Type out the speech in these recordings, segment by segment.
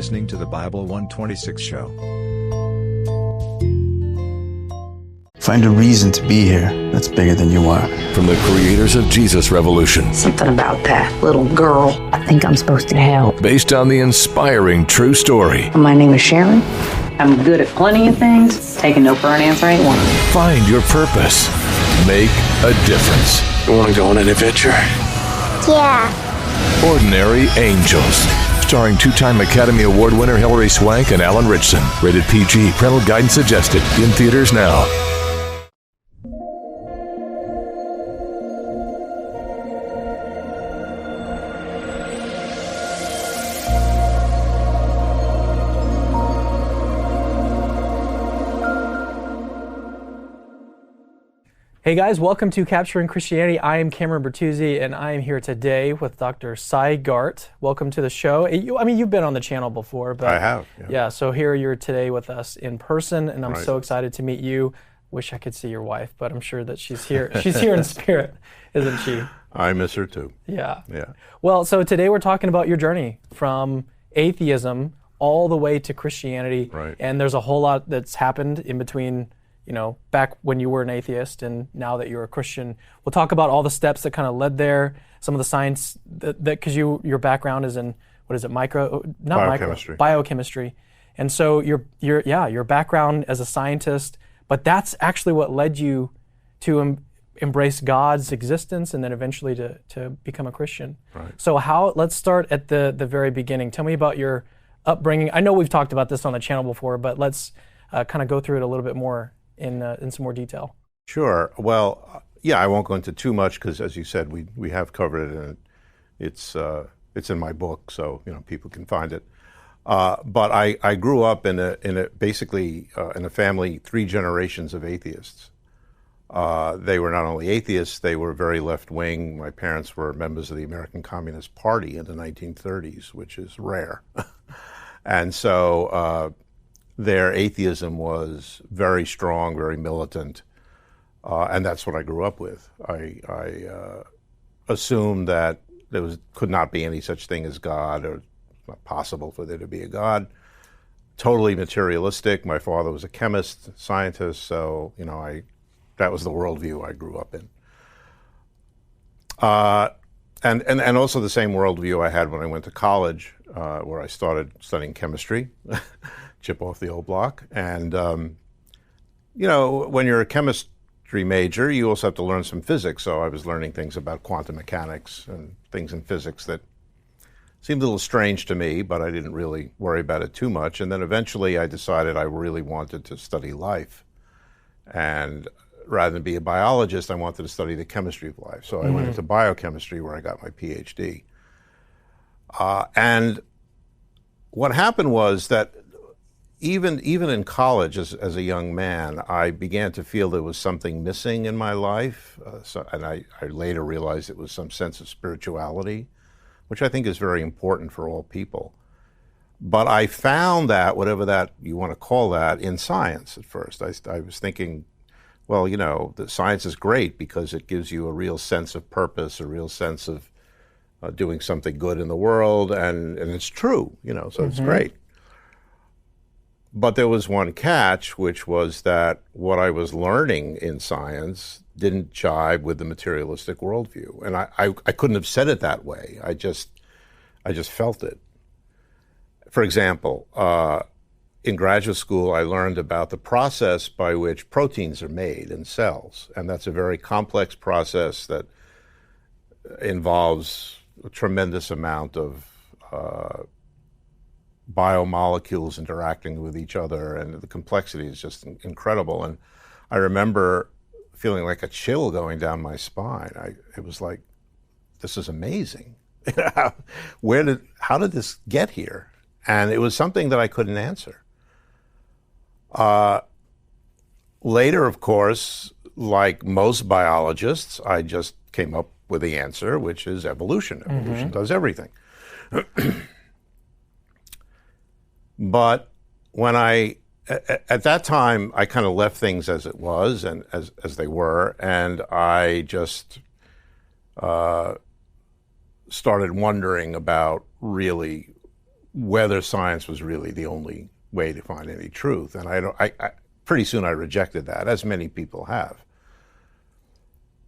listening to the Bible 126 show. Find a reason to be here that's bigger than you are. From the creators of Jesus Revolution. Something about that little girl. I think I'm supposed to help. Based on the inspiring true story. My name is Sharon. I'm good at plenty of things. Taking no for an answer ain't one. Find your purpose. Make a difference. You want to go on an adventure? Yeah. Ordinary Angels. Starring two-time Academy Award winner Hilary Swank and Alan Ritchson. Rated PG. Parental guidance suggested. In theaters now. Hey guys, welcome to Capturing Christianity. I am Cameron Bertuzzi, and I am here today with Dr. Cy Garte. Welcome to the show. You've been on the channel before, but I have. Yeah, so here you're today with us in person, and I'm Right. so excited to meet you. Wish I could see your wife, but I'm sure that she's here. She's here in spirit, isn't she? I miss her too. Yeah. Yeah. Well, so today we're talking about your journey from atheism all the way to Christianity, Right. and there's a whole lot that's happened in between. You know, back when you were an atheist and now that you're a Christian. We'll talk about all the steps that kind of led there, some of the science that because your background is in, what is it, biochemistry. And so your background as a scientist, but that's actually what led you to embrace God's existence and then eventually to become a Christian. Right. So let's start at the very beginning. Tell me about your upbringing. I know we've talked about this on the channel before, but let's kind of go through it a little bit more in some more detail. Sure. Well, yeah, I won't go into too much because, as you said, we have covered it, and it's in my book, so people can find it. But I grew up in a family 3 generations of atheists. They were not only atheists; they were very left wing. My parents were members of the American Communist Party in the 1930s, which is rare, and so. Their atheism was very strong, very militant, and that's what I grew up with. I assumed that there could not be any such thing as God, or it's not possible for there to be a God. Totally materialistic. My father was a chemist, scientist, so that was the worldview I grew up in. And also the same worldview I had when I went to college, where I started studying chemistry. Chip off the old block. And, when you're a chemistry major, you also have to learn some physics. So I was learning things about quantum mechanics and things in physics that seemed a little strange to me, but I didn't really worry about it too much. And then eventually I decided I really wanted to study life. And rather than be a biologist, I wanted to study the chemistry of life. So I went into biochemistry, where I got my PhD. And what happened was that even in college, as a young man, I began to feel there was something missing in my life, and I later realized it was some sense of spirituality, which I think is very important for all people. But I found that, whatever that you want to call that, in science at first. I was thinking, well, the science is great because it gives you a real sense of purpose, a real sense of doing something good in the world, and it's true, so it's great. But there was one catch, which was that what I was learning in science didn't jive with the materialistic worldview. And I couldn't have said it that way. I just felt it. For example, in graduate school, I learned about the process by which proteins are made in cells. And that's a very complex process that involves a tremendous amount of biomolecules interacting with each other, and the complexity is just incredible. And I remember feeling like a chill going down my spine. It was like, this is amazing. How did this get here? And it was something that I couldn't answer. Later, of course, like most biologists, I just came up with the answer, which is evolution. Evolution does everything. But when at that time, I kind of left things as it was and as they were, and I just started wondering about really whether science was really the only way to find any truth. And I pretty soon I rejected that, as many people have.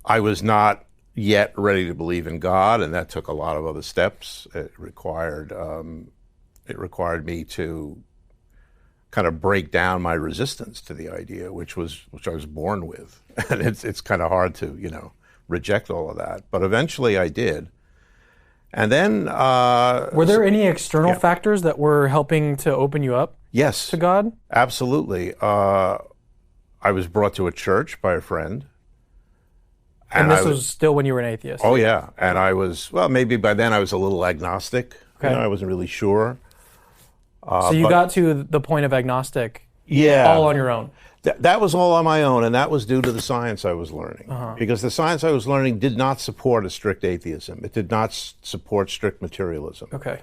I was not yet ready to believe in God, and that took a lot of other steps. It required me to kind of break down my resistance to the idea, which I was born with. And it's kind of hard to, reject all of that. But eventually I did. And then... were there any external factors that were helping to open you up yes, to God? Absolutely. I was brought to a church by a friend. And this was still when you were an atheist? Oh, yeah. And I was, maybe by then I was a little agnostic. Okay. I wasn't really sure. So you got to the point of agnostic all on your own? That was all on my own, and that was due to the science I was learning. Because the science I was learning did not support a strict atheism. It did not support strict materialism. Okay.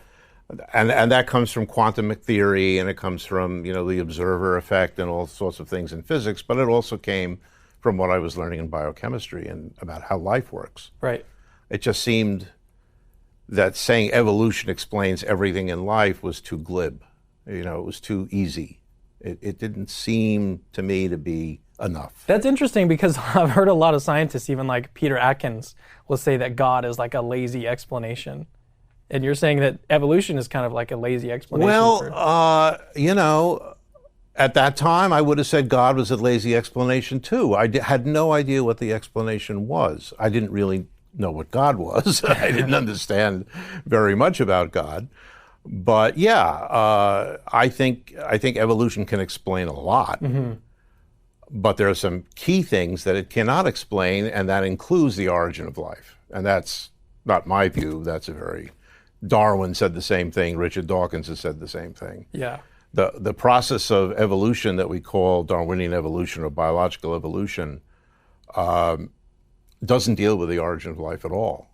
And that comes from quantum theory, and it comes from, the observer effect and all sorts of things in physics, but it also came from what I was learning in biochemistry and about how life works. Right. It just seemed that saying evolution explains everything in life was too glib. It was too easy. It didn't seem to me to be enough. That's interesting because I've heard a lot of scientists, even like Peter Atkins, will say that God is like a lazy explanation. And you're saying that evolution is kind of like a lazy explanation. Well, at that time, I would have said God was a lazy explanation too. I had no idea what the explanation was. I didn't really know what God was. I didn't understand very much about God. But I think evolution can explain a lot. Mm-hmm. But there are some key things that it cannot explain, and that includes the origin of life. And that's not my view. Darwin said the same thing. Richard Dawkins has said the same thing. Yeah. The process of evolution that we call Darwinian evolution or biological evolution doesn't deal with the origin of life at all.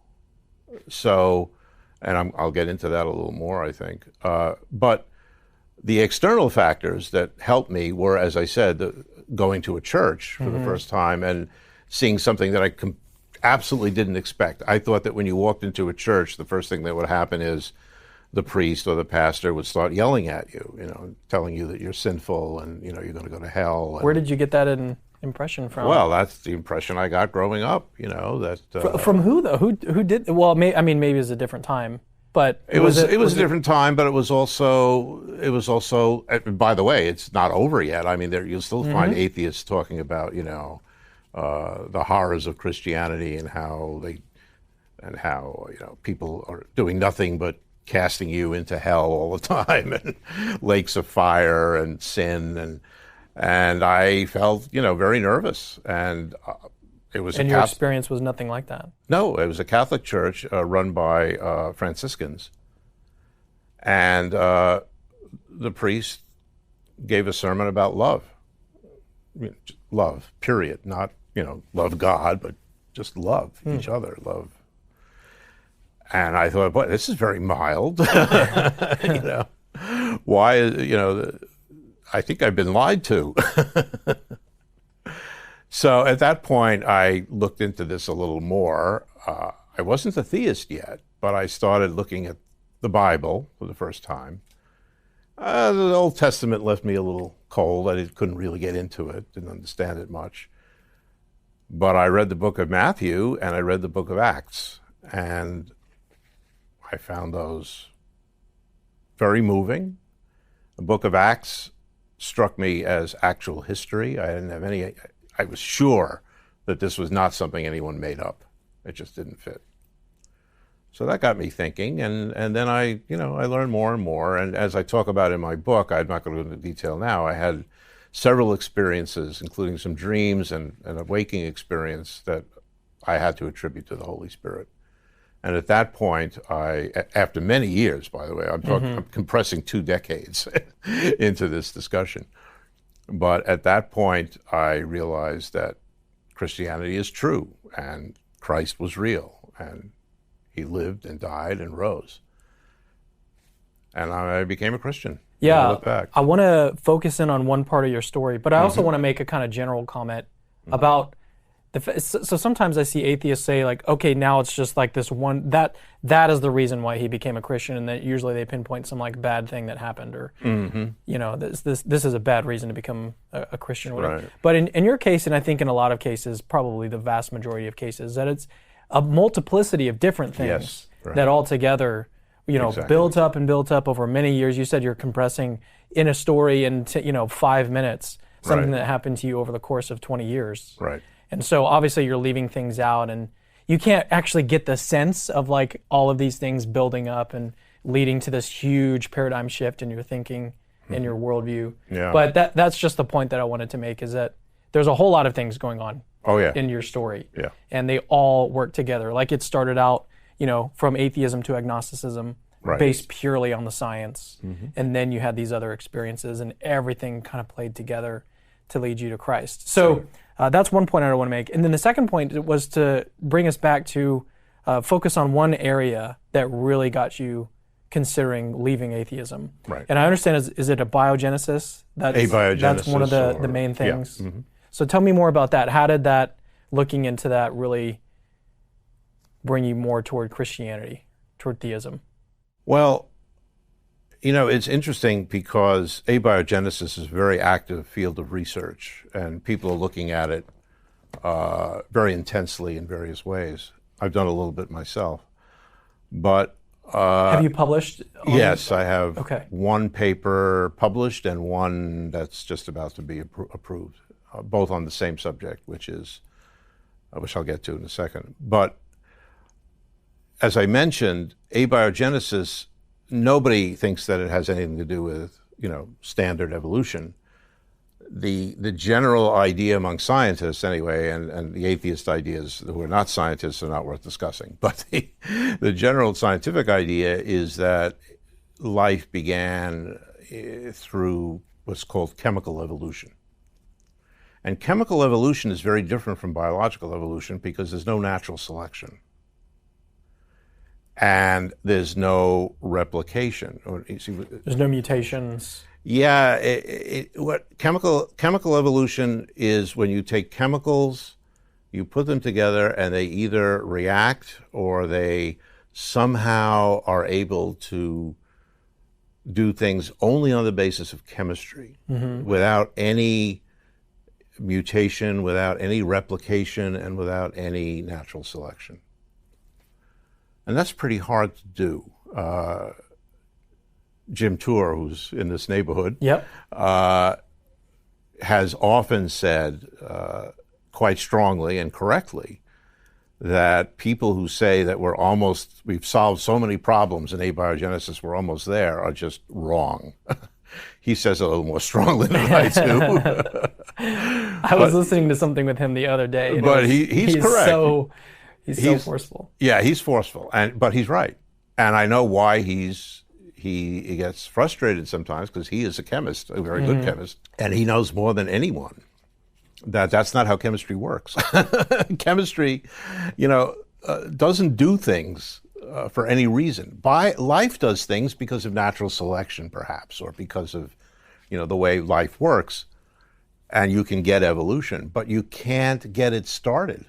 So, and I'll get into that a little more, I think. But the external factors that helped me were, as I said, going to a church for the first time and seeing something that I absolutely didn't expect. I thought that when you walked into a church, the first thing that would happen is the priest or the pastor would start yelling at you, telling you that you're sinful and, you're going to go to hell. Where did you get that impression from? Well, that's the impression I got growing up, that... From who, though? Who did... Well, maybe it was a different time, but... It was a different time, but it was also... By the way, it's not over yet. I mean, you'll still find atheists talking about, the horrors of Christianity and how people are doing nothing but casting you into hell all the time and lakes of fire and sin and I felt very nervous and it was. And your experience was nothing like that? No, it was a Catholic church run by Franciscans, and the priest gave a sermon about love. Love, period. Not love God, but just love each other, love. And I thought, boy, this is very mild. Why, I think I've been lied to. So at that point, I looked into this a little more. I wasn't a theist yet, but I started looking at the Bible for the first time. The Old Testament left me a little cold. I couldn't really get into it, didn't understand it much. But I read the book of Matthew and I read the book of Acts, and I found those very moving. The book of Acts struck me as actual history. I was sure that this was not something anyone made up. It just didn't fit. So that got me thinking, and then I learned more and more. And as I talk about in my book, I'm not going to go into detail now, I had several experiences, including some dreams and a waking experience that I had to attribute to the Holy Spirit. And at that point, after many years, by the way, I'm compressing 2 decades into this discussion. But at that point, I realized that Christianity is true, and Christ was real, and he lived and died and rose. And I became a Christian. Yeah, I want to focus in on one part of your story, but I also want to make a kind of general comment about So sometimes I see atheists say like, okay, now it's just like this one, that is the reason why he became a Christian, and that usually they pinpoint some like bad thing that happened, or this is a bad reason to become a Christian or whatever. Right. But in your case, and I think in a lot of cases, probably the vast majority of cases, that it's a multiplicity of different things that all together, built up and built up over many years. You said you're compressing in a story into 5 minutes something that happened to you over the course of 20 years. Right. And so obviously you're leaving things out, and you can't actually get the sense of like all of these things building up and leading to this huge paradigm shift in your thinking and your worldview. Yeah. But that's just the point that I wanted to make, is that there's a whole lot of things going on in your story. Yeah. And they all work together. Like it started out, from atheism to agnosticism, based purely on the science. And then you had these other experiences, and everything kind of played together to lead you to Christ. So that's one point I want to make. And then the second point was to bring us back to focus on one area that really got you considering leaving atheism. Right. And I understand, is it a biogenesis? That's one of the main things. Yeah. Mm-hmm. So tell me more about that. How did that, looking into that, really bring you more toward Christianity, toward theism? Well, it's interesting because abiogenesis is a very active field of research, and people are looking at it very intensely in various ways. I've done a little bit myself. But have you published? Yes, I have one paper published and one that's just about to be approved, both on the same subject, which I'll get to in a second. But as I mentioned, abiogenesis, nobody thinks that it has anything to do with, standard evolution. The general idea among scientists, anyway, and the atheist ideas who are not scientists are not worth discussing. But the general scientific idea is that life began through what's called chemical evolution. And chemical evolution is very different from biological evolution because there's no natural selection. And there's no replication. There's no mutations. Yeah, what chemical evolution is when you take chemicals, you put them together, and they either react or they somehow are able to do things only on the basis of chemistry, without any mutation, without any replication, and without any natural selection. And that's pretty hard to do. Jim Tour, who's in this neighborhood, has often said quite strongly and correctly that people who say that we've solved so many problems in abiogenesis, we're almost there, are just wrong. He says it a little more strongly than I do. I was listening to something with him the other day. But he's correct. He's so forceful. Yeah, he's forceful, but he's right. And I know why he gets frustrated sometimes, because he is a chemist, a very good chemist, and he knows more than anyone that's not how chemistry works. Chemistry, doesn't do things for any reason. Life does things because of natural selection, perhaps, or because of, the way life works, and you can get evolution, but you can't get it started.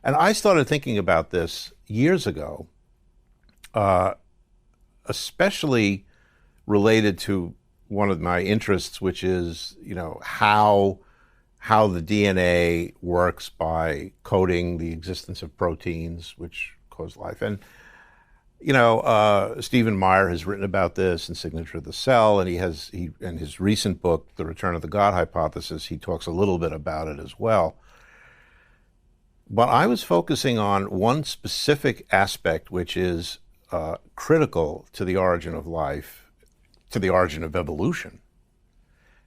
And I started thinking about this years ago, especially related to one of my interests, which is, how the DNA works by coding the existence of proteins which cause life. And, Stephen Meyer has written about this in Signature of the Cell, and he in his recent book, The Return of the God Hypothesis, he talks a little bit about it as well. But I was focusing on one specific aspect, which is critical to the origin of life, to the origin of evolution,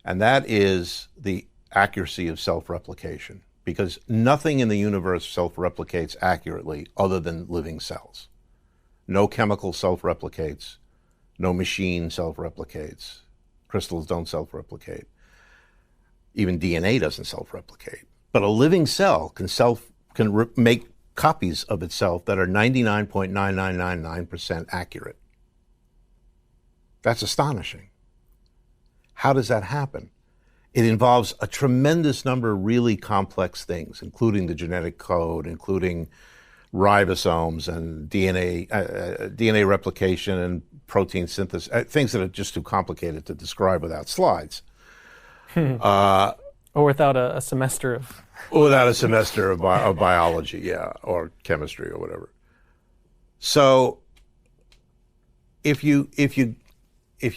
and that is the accuracy of self-replication, because nothing in the universe self-replicates accurately other than living cells. No chemical self-replicates, no machine self-replicates, crystals don't self-replicate, even DNA doesn't self-replicate. But a living cell can make copies of itself that are 99.9999% accurate. That's astonishing. How does that happen? It involves a tremendous number of really complex things, including the genetic code, including ribosomes and DNA replication and protein synthesis, things that are just too complicated to describe without slides. Or without a semester of... Without a semester of biology, yeah, or chemistry or whatever. So if you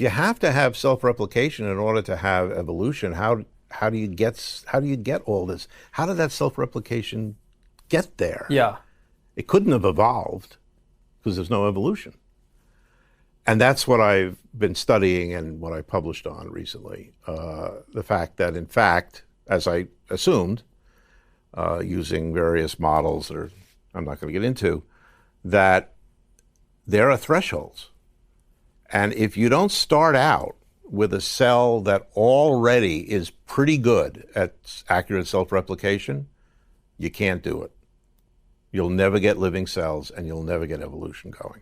have to have self-replication in order to have evolution, how do you get all this? How did that self-replication get there? Yeah. It couldn't have evolved because there's no evolution. And that's what I've been studying and what I published on recently. The fact that, in fact, as I assumed, using various models that I'm not going to get into, that there are thresholds. And if you don't start out with a cell that already is pretty good at accurate self-replication, you can't do it. You'll never get living cells, and you'll never get evolution going.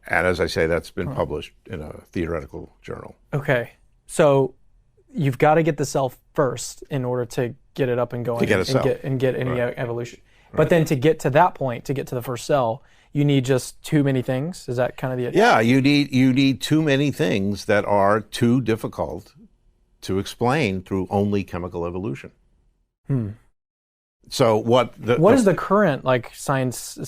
And as I say, that's been published in a theoretical journal. Okay. So you've got to get the cell first in order to get it up and going To get a cell. and get any evolution. But then to get to that point, to get to the first cell, you need just too many things? Is that kind of the... Yeah, you need too many things that are too difficult to explain through only chemical evolution. So what is the current consensus?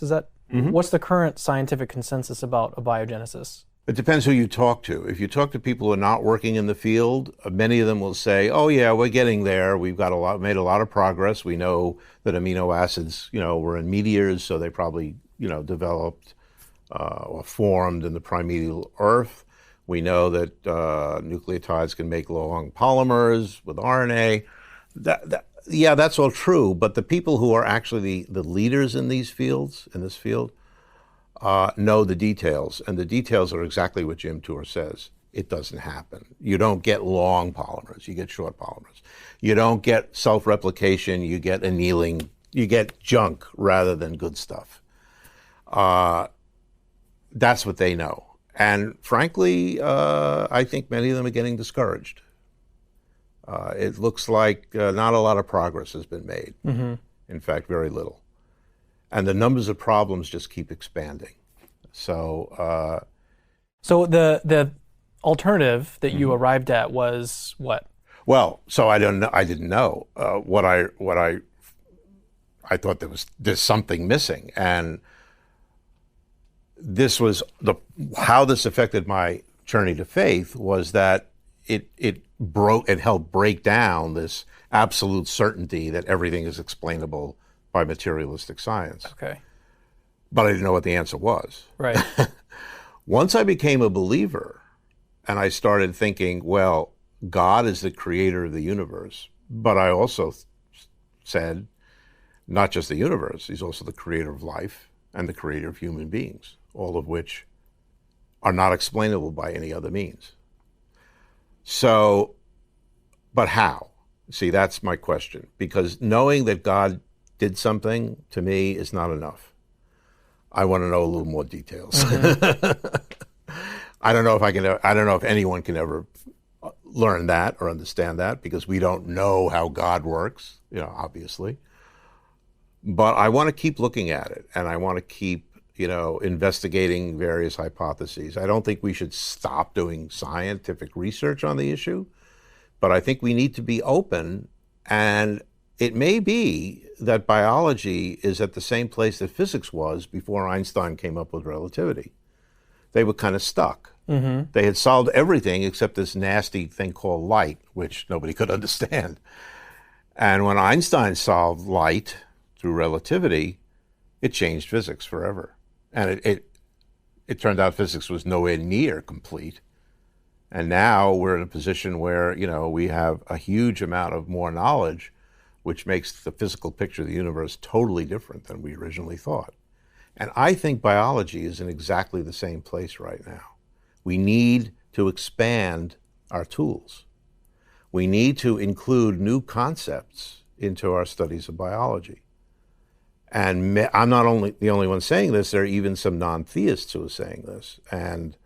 Is that what's the current scientific consensus about abiogenesis? It depends who you talk to. If you talk to people who are not working in the field, many of them will say, "Oh yeah, we're getting there. We've got made a lot of progress. We know that amino acids, were in meteors, so they probably, developed or formed in the primeval Earth. We know that nucleotides can make long polymers with RNA. Yeah, that's all true. But the people who are actually the leaders in this field, know the details, and the details are exactly what Jim Tour says. It doesn't happen. You don't get long polymers, you get short polymers. You don't get self-replication, you get annealing, you get junk rather than good stuff. That's what they know. And frankly, I think many of them are getting discouraged. It looks like not a lot of progress has been made. In fact, very little. And the numbers of problems just keep expanding. So the alternative that you arrived at was what? Well, so I didn't know what I thought there's something missing, and this was how this affected my journey to faith was that it helped break down this absolute certainty that everything is explainable by materialistic science. Okay. But I didn't know what the answer was. Right. Once I became a believer and I started thinking, well, God is the creator of the universe, but I also said, not just the universe, he's also the creator of life and the creator of human beings, all of which are not explainable by any other means. So, but how? See, that's my question, because knowing that God did something to me is not enough. I want to know a little more details. I don't know if anyone can ever learn that or understand that, because we don't know how God works, obviously. But I want to keep looking at it, and I want to keep, investigating various hypotheses. I don't think we should stop doing scientific research on the issue, but I think we need to be open, and it may be that biology is at the same place that physics was before Einstein came up with relativity. They were kind of stuck. They had solved everything except this nasty thing called light, which nobody could understand. And when Einstein solved light through relativity, it changed physics forever. And it turned out physics was nowhere near complete. And now we're in a position where, we have a huge amount of more knowledge, which makes the physical picture of the universe totally different than we originally thought. And I think biology is in exactly the same place right now. We need to expand our tools. We need to include new concepts into our studies of biology. And I'm not the only one saying this, there are even some non-theists who are saying this. And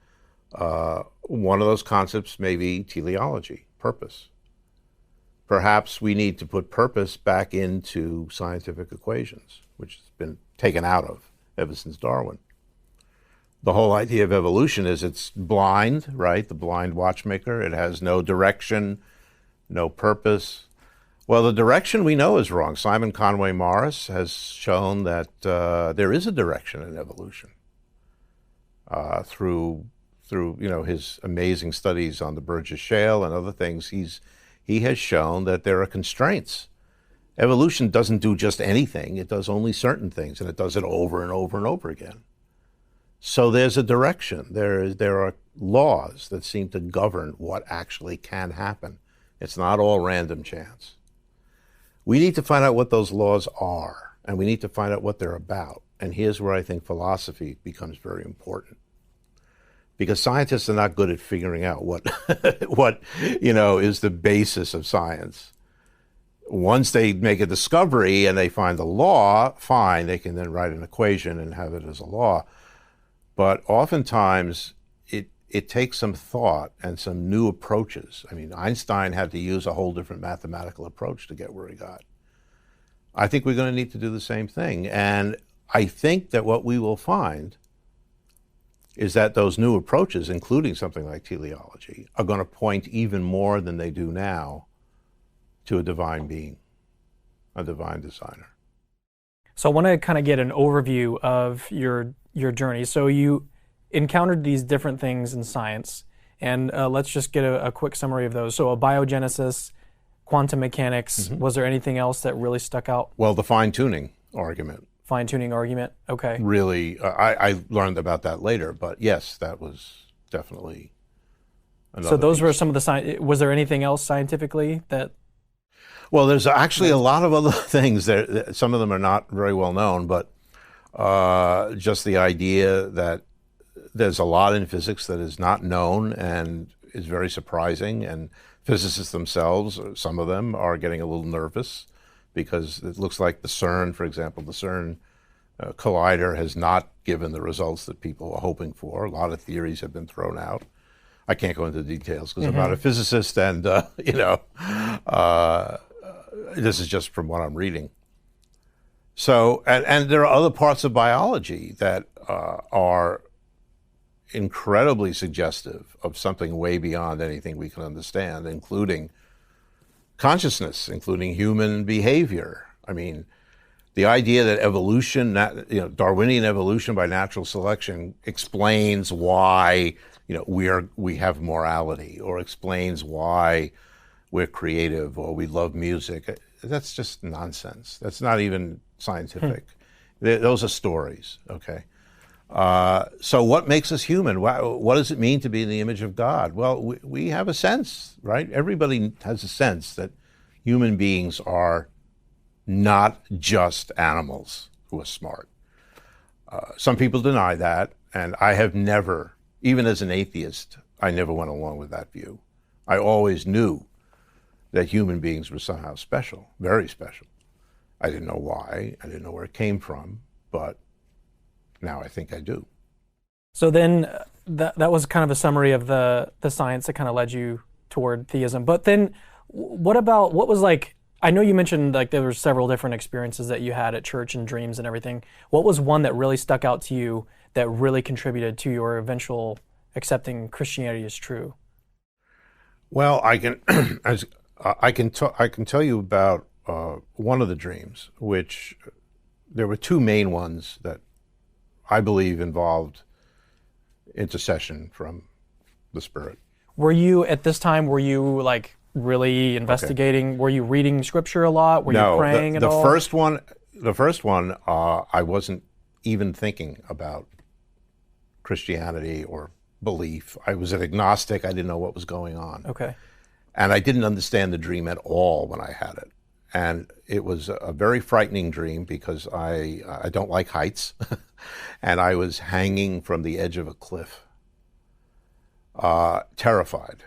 One of those concepts may be teleology, purpose. Perhaps we need to put purpose back into scientific equations, which has been taken out of ever since Darwin. The whole idea of evolution is it's blind, right? The blind watchmaker. It has no direction, no purpose. Well, the direction we know is wrong. Simon Conway Morris has shown that there is a direction in evolution through his amazing studies on the Burgess Shale and other things. He has shown that there are constraints. Evolution doesn't do just anything. It does only certain things, and it does it over and over and over again. So there's a direction. There are laws that seem to govern what actually can happen. It's not all random chance. We need to find out what those laws are, and we need to find out what they're about. And here's where I think philosophy becomes very important. Because scientists are not good at figuring out what is the basis of science. Once they make a discovery and they find the law, fine, they can then write an equation and have it as a law. But oftentimes it takes some thought and some new approaches. I mean, Einstein had to use a whole different mathematical approach to get where he got. I think we're going to need to do the same thing. And I think that what we will find is that those new approaches, including something like teleology, are going to point even more than they do now to a divine being, a divine designer. So I want to kind of get an overview of your journey. So you encountered these different things in science, and let's just get a quick summary of those. So abiogenesis, quantum mechanics, was there anything else that really stuck out? Well, the fine-tuning argument. Fine-tuning argument, okay. Really, I learned about that later, but yes, that was definitely another So those piece. were some of the was there anything else scientifically that? Well, there's actually a lot of other things there. Some of them are not very well known, but just the idea that there's a lot in physics that is not known and is very surprising, and physicists themselves, some of them, are getting a little nervous because it looks like the CERN, for example, the CERN collider has not given the results that people are hoping for. A lot of theories have been thrown out. I can't go into details because I'm not a physicist, and this is just from what I'm reading. So, and there are other parts of biology that are incredibly suggestive of something way beyond anything we can understand, including consciousness, including human behavior. I mean, the idea that evolution, Darwinian evolution by natural selection, explains why we have morality, or explains why we're creative, or we love music. That's just nonsense. That's not even scientific. Those are stories, okay? So what makes us human? What does it mean to be in the image of God? Well, we have a sense, right? Everybody has a sense that human beings are not just animals who are smart. Some people deny that, and I have never, even as an atheist, I never went along with that view. I always knew that human beings were somehow special, very special. I didn't know why, I didn't know where it came from, but now I think I do. So then that was kind of a summary of the science that kind of led you toward theism. But then what was like, I know you mentioned like there were several different experiences that you had at church and dreams and everything. What was one that really stuck out to you that really contributed to your eventual accepting Christianity as true? Well, I can tell you about one of the dreams, which there were two main ones that I believe involved intercession from the Spirit. Were you, at this time, like really investigating? Okay. Were you reading scripture a lot? Were you praying at all? The first one, I wasn't even thinking about Christianity or belief. I was an agnostic. I didn't know what was going on. Okay. And I didn't understand the dream at all when I had it. And it was a very frightening dream because I don't like heights. And I was hanging from the edge of a cliff, terrified.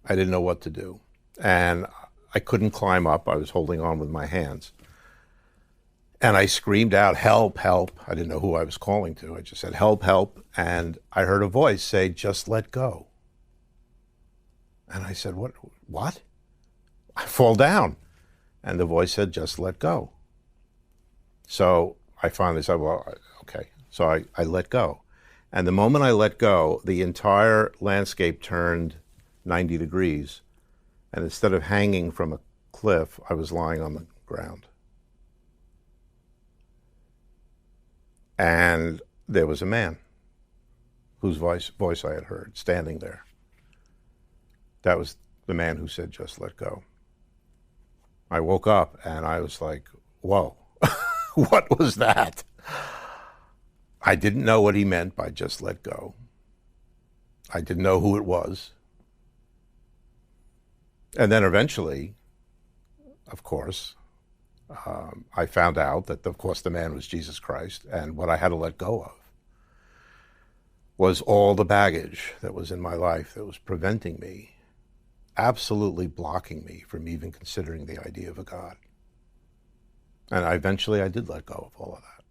I didn't know what to do. And I couldn't climb up. I was holding on with my hands. And I screamed out, "Help, help." I didn't know who I was calling to. I just said, "Help, help." And I heard a voice say, "Just let go." And I said, What? I fall down. And the voice said, "Just let go." So I finally said, well, okay. So I let go. And the moment I let go, the entire landscape turned 90 degrees. And instead of hanging from a cliff, I was lying on the ground. And there was a man whose voice I had heard standing there. That was the man who said, "Just let go." I woke up and I was like, whoa, what was that? I didn't know what he meant by "just let go." I didn't know who it was. And then eventually, of course, I found out that, of course, the man was Jesus Christ, and what I had to let go of was all the baggage that was in my life that was preventing me, absolutely blocking me from even considering the idea of a God. And eventually I did let go of all of that.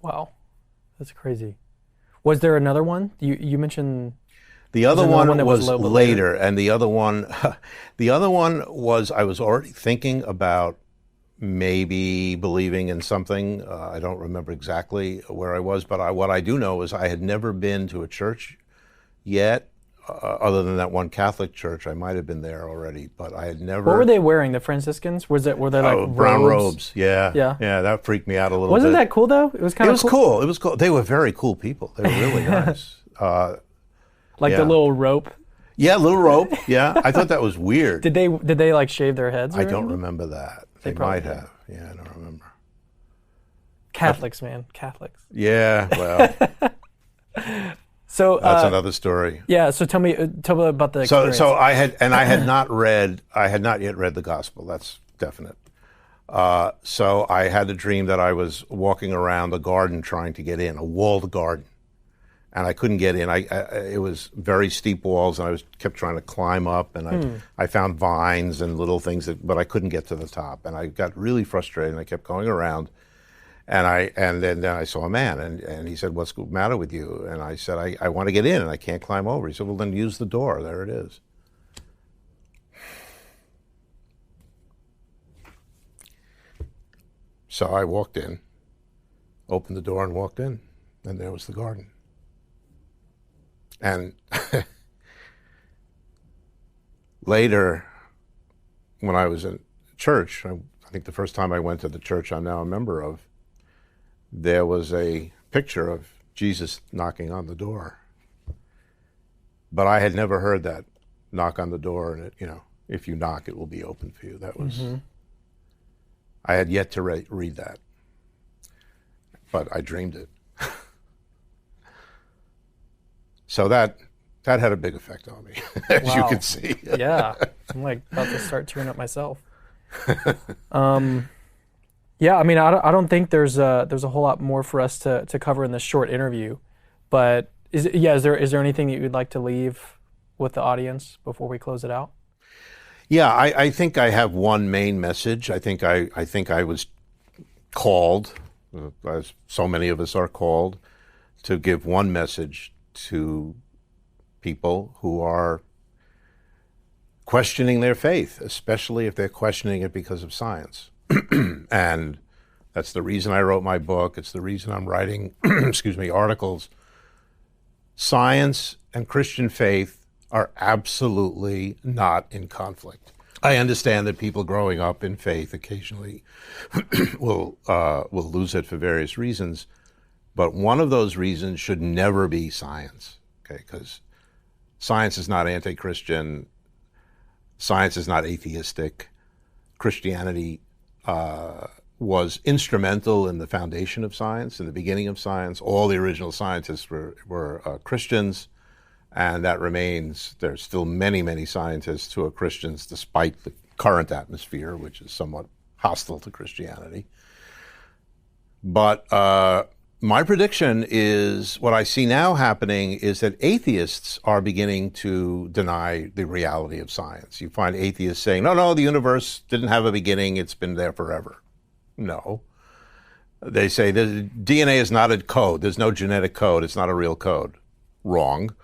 Wow, that's crazy. Was there another one? You mentioned... The other one was later, later, and the other one was I was already thinking about maybe believing in something. I don't remember exactly where I was, but what I do know is I had never been to a church yet, other than that one Catholic church. I might have been there already, but I had never. What were they wearing? The Franciscans? Were they like brown robes? Yeah. Yeah. That freaked me out a little bit. Wasn't that cool though? It was kind of cool. It was cool. They were very cool people. They were really nice. The little rope. Yeah, little rope. Yeah, I thought that was weird. Did they like shave their heads? I don't remember that. They might have. Yeah, I don't remember. Catholics, man, Catholics. Yeah, well. So that's another story. Yeah. So tell me about the experience. So I had not yet read the gospel. That's definite. So I had a dream that I was walking around a garden trying to get in, a walled garden. And I couldn't get in. It was very steep walls, and I kept trying to climb up, and I found vines and little things, but I couldn't get to the top. And I got really frustrated, and I kept going around. And then I saw a man, and he said, "What's the matter with you?" And I said, I want to get in, and I can't climb over. He said, "Well, then use the door. There it is." So I walked in, opened the door, and walked in, and there was the garden. And later, when I was in church, I think the first time I went to the church I'm now a member of, there was a picture of Jesus knocking on the door. But I had never heard that knock on the door, and if you knock, it will be open for you. That was, I had yet to read that, but I dreamed it. So that had a big effect on me, as you can see. Yeah, I'm like about to start tearing up myself. Yeah, I mean, I don't think there's a whole lot more for us to cover in this short interview, but is there anything that you'd like to leave with the audience before we close it out? Yeah, I think I have one main message. I think I was called, as so many of us are called, to give one message to people who are questioning their faith, especially if they're questioning it because of science. And that's the reason I wrote my book. It's the reason I'm writing, articles. Science and Christian faith are absolutely not in conflict. I understand that people growing up in faith occasionally will lose it for various reasons. But one of those reasons should never be science, okay? Because science is not anti-Christian. Science is not atheistic. Christianity was instrumental in the foundation of science, in the beginning of science. All the original scientists were Christians, and that remains. There's still many, many scientists who are Christians, despite the current atmosphere, which is somewhat hostile to Christianity. But my prediction is, what I see now happening is that atheists are beginning to deny the reality of science. You find atheists saying, no, the universe didn't have a beginning, it's been there forever. No. They say the DNA is not a code. There's no genetic code. It's not a real code. Wrong.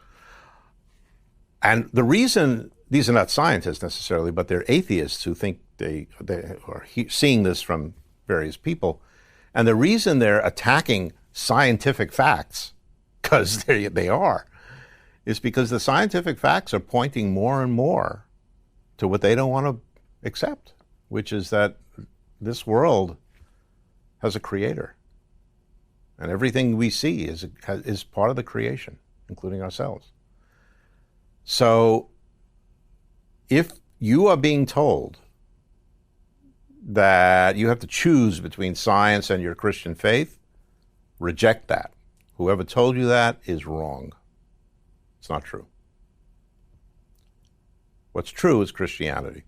And the reason, these are not scientists necessarily, but they're atheists who think they are seeing this from various people. And the reason they're attacking scientific facts, because they are, is because the scientific facts are pointing more and more to what they don't want to accept, which is that this world has a creator. And everything we see is part of the creation, including ourselves. So if you are being told that you have to choose between science and your Christian faith, reject that. Whoever told you that is wrong. It's not true. What's true is Christianity.